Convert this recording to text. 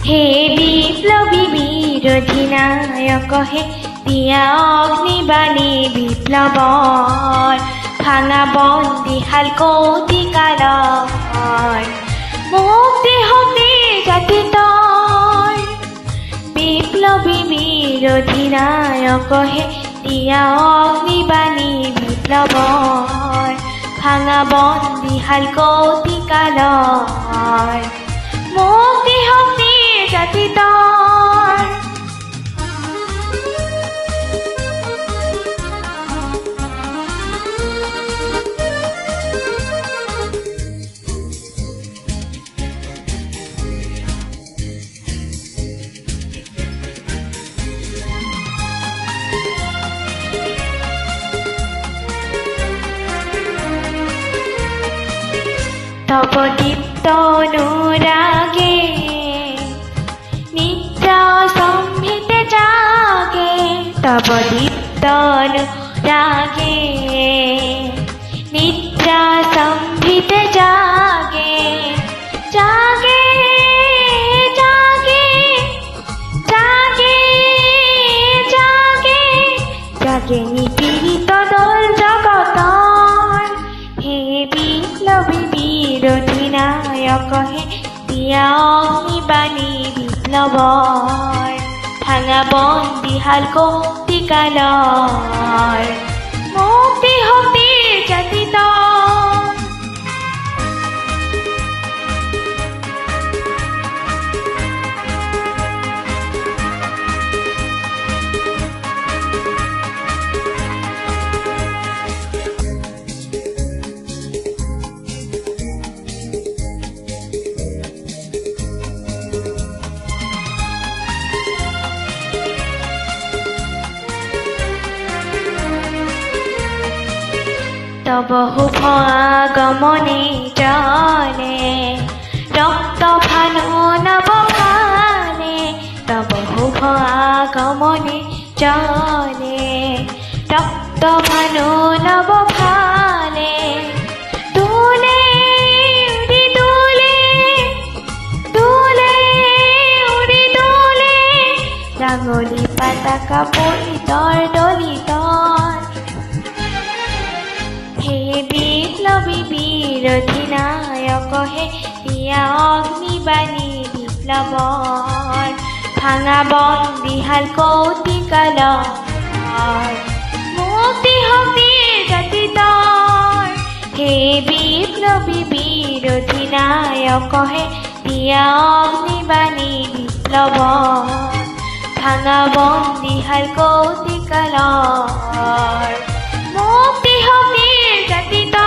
হে বিপ্লবী বিরোধী নায়ক হে দিয়া অগ্নিবাণী বিপ্লৱৰ ভাঙা বন্দী হাল কৌটি কালৰ মুক্তি শক্তি জাতি তৰ বিপ্লবী বিৰোধী নায়ক হে দিয়া অগ্নিবাণী বিপ্লৱৰ ভাঙা বন্দী হাল কৌটি কালৰ মুক্তি শক্তি জাতি তৰ তব দীপ্ত অনুৰাগে নিত্য সম্ভিতে জাগে তব দীপ্ত অনুৰাগে নিত্য সম্ভিতে জাগে জাগে জাগে জাগে জাগে জাগে নিপীড়িত দল জগতৰ হে বিপ্লবী বিৰোধী নায়ক হে দিয়া অগ্নিবাণী বিপ্লৱৰ ভাঙা বন্দী হাল কৌটি কালৰ মুক্তি শক্তি জাতি তৰ তব শুভ আগমনে জলে ৰক্ত ভানু নৱভানে তব শুভ আগমনে জলে ৰক্ত ভানু নৱভানে দোলে উৰি দোলে দোলে উৰি দোলে ৰাঙলী পতাকা পলিতৰ দলিতৰ হে বিপ্লবী বিৰোধী নায়ক হে দিয়া অগ্নিবাণী বিপ্লৱৰ ভাঙা বন্দী হাল কৌটি কালৰ মুক্তি শক্তি জাতি তৰ হে বিপ্লবী বিৰোধী নায়ক হে দিয়া অগ্নিবাণী বিপ্লৱৰ ভাঙা বন্দী হাল কৌটি কালৰ মুক্তি শক্তি জাতি তৰ